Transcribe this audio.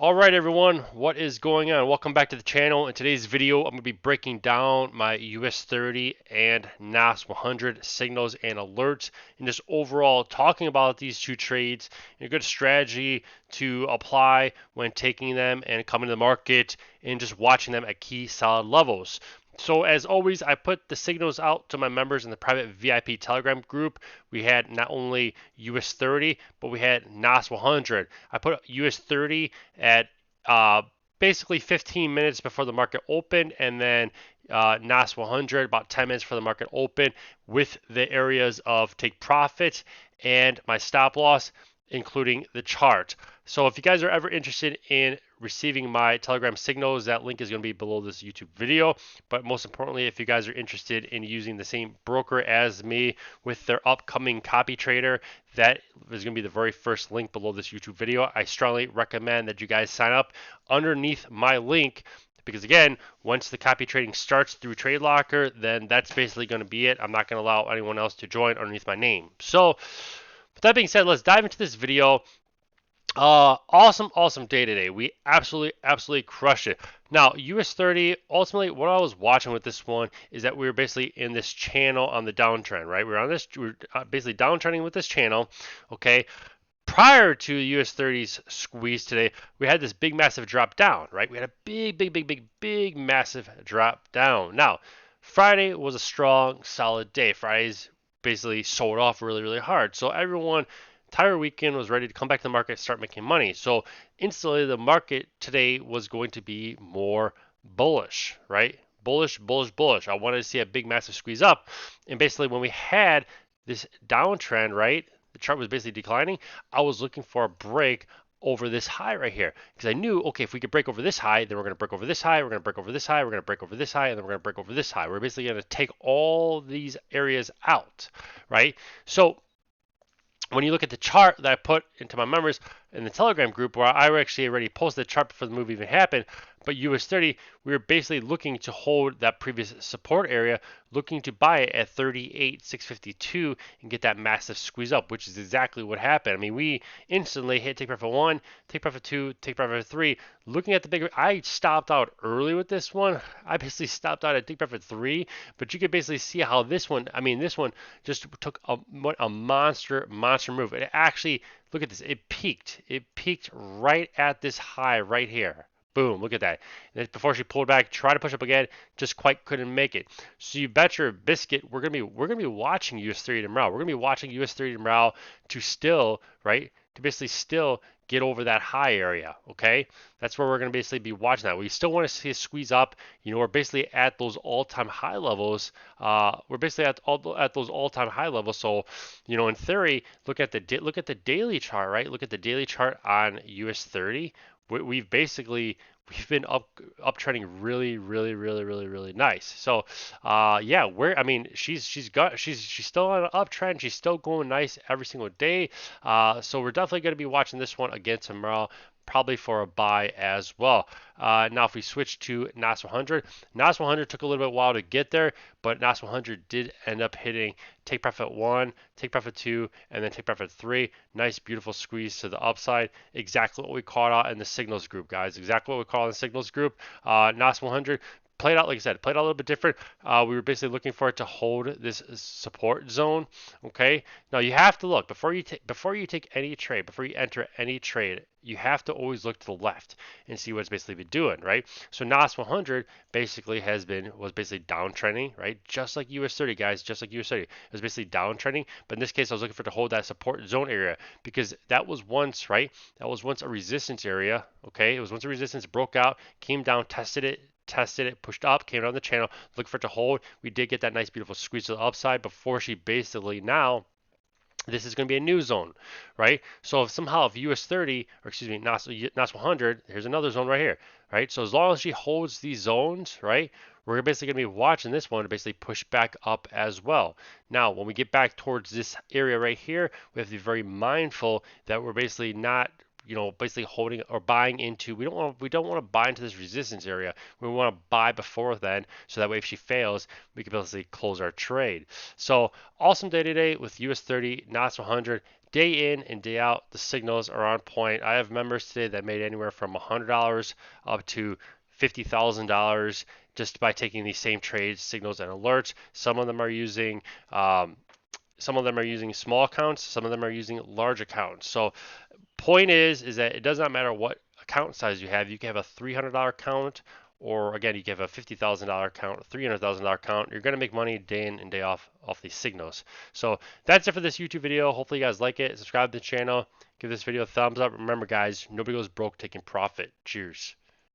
All right, everyone, what is going on? Welcome back to the channel. In today's video, I'm going to be breaking down my US30 and NAS100 signals and alerts, and just overall talking about these two trades and a good strategy to apply when taking them and coming to the market and just watching them at key solid levels. So as always, I put the signals out to my members in the private VIP Telegram group. We had not only US30, but we had NAS100. I put US30 at basically 15 minutes before the market opened, and then NAS 100 about 10 minutes before the market opened, with the areas of take profit and my stop loss, including the chart. So if you guys are ever interested in receiving my Telegram signals, that link is going to be below this YouTube video. But most importantly, if you guys are interested in using the same broker as me with their upcoming copy trader, that is going to be the very first link below this YouTube video. I strongly recommend that you guys sign up underneath my link, because again, once the copy trading starts through TradeLocker, then that's basically going to be it. I'm not going to allow anyone else to join underneath my name. So with that being said, let's dive into this video. Awesome day today. We absolutely crushed it. Now, US30, ultimately, what I was watching with this one is that we were basically in this channel on the downtrend, right? We're basically downtrending with this channel, okay? Prior to US30's squeeze today, we had this big, massive drop down, right? We had a big, massive drop down. Now, Friday was a strong, solid day. Friday's basically sold off really hard. So everyone entire weekend was ready to come back to the market and start making money. So instantly the market today was going to be more bullish, right? Bullish. I wanted to see a big massive squeeze up. And basically when we had this downtrend, right? The chart was basically declining. I was looking for a break over this high right here, because I knew, okay, if we could break over this high, then we're going to break over this high, we're going to break over this high, we're going to break over this high, and then we're going to break over this high. We're basically going to take all these areas out, right? So when you look at the chart that I put into my members in the Telegram group, where I actually already posted the chart before the move even happened, but US30, we were basically looking to hold that previous support area, looking to buy it at 38,652 and get that massive squeeze up, which is exactly what happened. I mean, we instantly hit take profit 1, take profit 2, take profit 3. Looking at the bigger, I stopped out early with this one. I basically stopped out at take profit 3, but you could basically see how this one, this one just took a monster move. It actually, look at this, it peaked right at this high right here. Boom, look at that. And before she pulled back, tried to push up again, just quite couldn't make it. So you bet your biscuit we're gonna be watching US30 tomorrow. We're gonna be watching US30 tomorrow to still, right? To basically still get over that high area. Okay, that's where we're gonna basically be watching that. We still want to see a squeeze up. You know, we're basically at those all-time high levels. We're basically at those all-time high levels. So, you know, in theory, look at the daily chart, right? Look at the daily chart on US30. We've been uptrending really nice. So yeah, she's still on an uptrend. She's still going nice every single day. So we're definitely going to be watching this one again tomorrow, probably for a buy as well. Now, if we switch to NAS100, NAS100 took a little bit while to get there, but NAS100 did end up hitting take profit 1, take profit 2, and then take profit 3. Nice, beautiful squeeze to the upside. Exactly what we called out in the signals group, guys. Exactly what we call in the signals group. NAS100 played out, like I said, played out a little bit different. We were basically looking for it to hold this support zone. Okay. Now you have to look before you take any trade, before you enter any trade. You have to always look to the left and see what it's basically been doing, right? So NAS 100 basically was basically downtrending, right? Just like US30, guys, just like US30. It was basically downtrending, but in this case, I was looking for it to hold that support zone area, because that was once, right? That was once a resistance area, okay? It was once a resistance, broke out, came down, tested it, pushed up, came down the channel, looking for it to hold. We did get that nice, beautiful squeeze to the upside before she basically now, this is going to be a new zone, right? So if US30, or excuse me, NAS 100, here's another zone right here, right? So as long as she holds these zones, right, we're basically going to be watching this one to basically push back up as well. Now, when we get back towards this area right here, we have to be very mindful that we're basically not basically holding or buying into. We don't want to buy into this resistance area. We want to buy before then, so that way if she fails, we can basically close our trade. So awesome day today with US30, NAS100. Day in and day out, the signals are on point. I have members today that made anywhere from $100 up to $50,000 just by taking these same trades, signals, and alerts. Um, some of them are using small accounts. Some of them are using large accounts. So point is that it does not matter what account size you have. You can have a $300 account, or again, you can have a $50,000 account, a $300,000 account. You're going to make money day in and day off these signals. So that's it for this YouTube video. Hopefully you guys like it. Subscribe to the channel. Give this video a thumbs up. Remember, guys, nobody goes broke taking profit. Cheers.